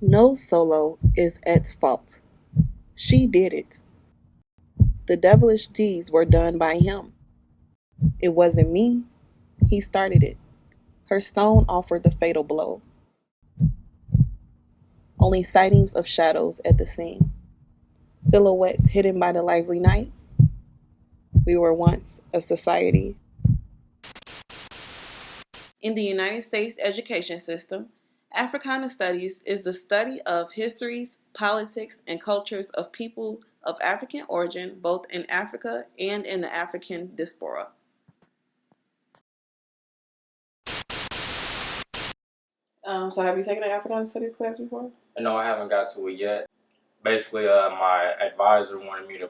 No solo is Et's fault. She did it. The devilish deeds were done by him. It wasn't me. He started it. Her stone offered the fatal blow. Only sightings of shadows at the scene. Silhouettes hidden by the lively night. We were once a society. In the United States education system, Africana Studies is the study of histories, politics, and cultures of people of African origin, both in Africa and in the African diaspora. So have you taken an Africana Studies class before? No, I haven't got to it yet. Basically, my advisor wanted me to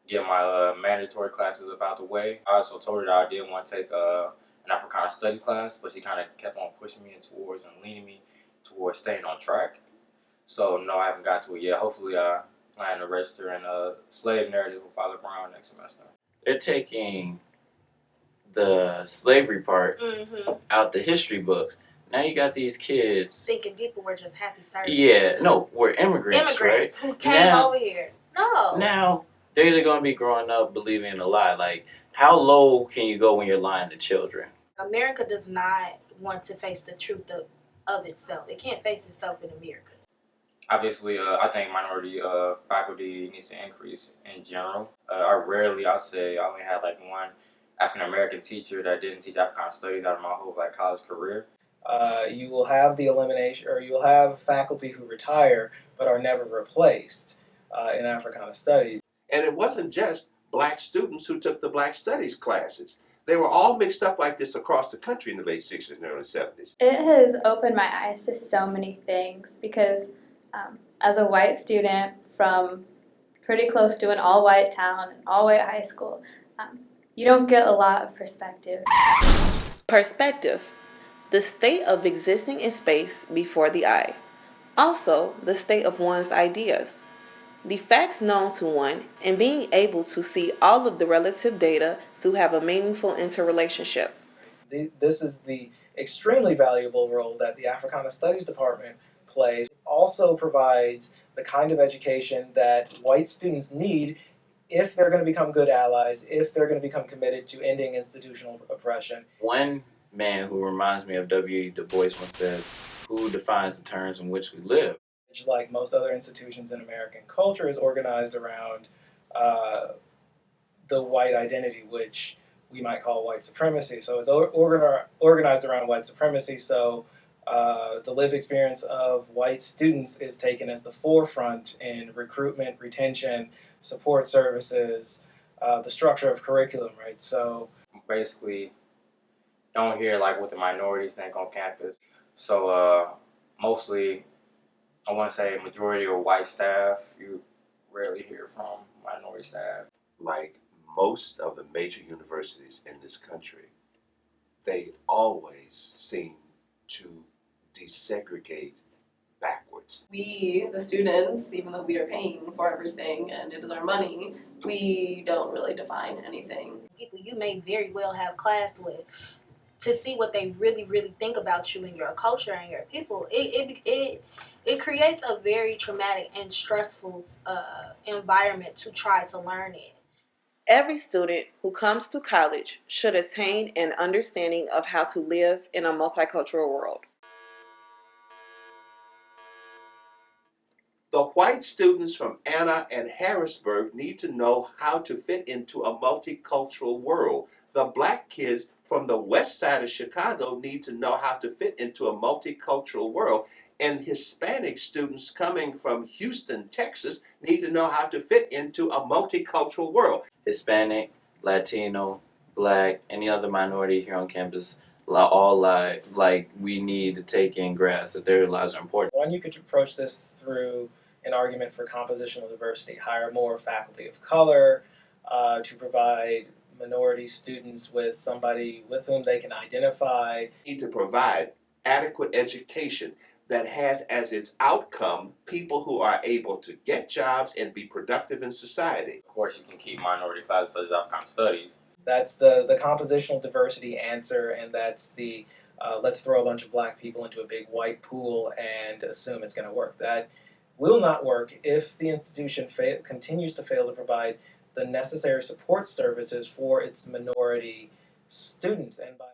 get my mandatory classes up out the way. I also told her that I did want to take an Africana Studies class, but she kind of kept on pushing me towards and leaning me towards staying on track. So no, I haven't got to it yet. Hopefully, I plan to register in slave narrative with Father Brown next semester. They're taking the slavery part out the history books. Now you got these kids thinking people were just happy servants. Yeah, no, we're immigrants, right? Who came over here. No. Now they're going to be growing up believing a lie. Like, how low can you go when you're lying to children? America does not want to face the truth of itself. It can't face itself in America. Obviously, I think minority faculty needs to increase in general. I say I only had like one African American teacher that didn't teach Africana Studies out of my whole college career. You will have the elimination, or you will have faculty who retire but are never replaced in Africana Studies. And it wasn't just black students who took the Black Studies classes. They were all mixed up like this across the country in the late 60s and early 70s. It has opened my eyes to so many things because as a white student from pretty close to an all-white town, an all-white high school, you don't get a lot of perspective. Perspective. The state of existing in space before the eye. Also, the state of one's ideas. The facts known to one, and being able to see all of the relative data to have a meaningful interrelationship. This is the extremely valuable role that the Africana Studies Department plays. It also provides the kind of education that white students need if they're going to become good allies, if they're going to become committed to ending institutional oppression. One man who reminds me of W. Du Bois once said, "Who defines the terms in which we live?" Like most other institutions in American culture, is organized around the white identity, which we might call white supremacy. So it's organized around white supremacy. So the lived experience of white students is taken as the forefront in recruitment, retention, support services, the structure of curriculum, right? So basically, don't hear like what the minorities think on campus. So mostly, I want to say majority of white staff. You rarely hear from minority staff. Like most of the major universities in this country, they always seem to desegregate backwards. We, the students, even though we are paying for everything and it is our money, we don't really define anything. People you may very well have class with, to see what they really, really think about you and your culture and your people, it creates a very traumatic and stressful environment to try to learn it. Every student who comes to college should attain an understanding of how to live in a multicultural world. The white students from Anna and Harrisburg need to know how to fit into a multicultural world. The black kids from the west side of Chicago need to know how to fit into a multicultural world. And Hispanic students coming from Houston, Texas need to know how to fit into a multicultural world. Hispanic, Latino, Black, any other minority here on campus, all like we need to take in grasp that their lives are important. One, you could approach this through an argument for compositional diversity, hire more faculty of color to provide minority students with somebody with whom they can identify. Need to provide adequate education that has as its outcome people who are able to get jobs and be productive in society. Of course, you can keep minority classes such as Africana Studies. That's the compositional diversity answer, and that's the let's throw a bunch of black people into a big white pool and assume it's going to work. That will not work if the institution continues to fail to provide the necessary support services for its minority students. And by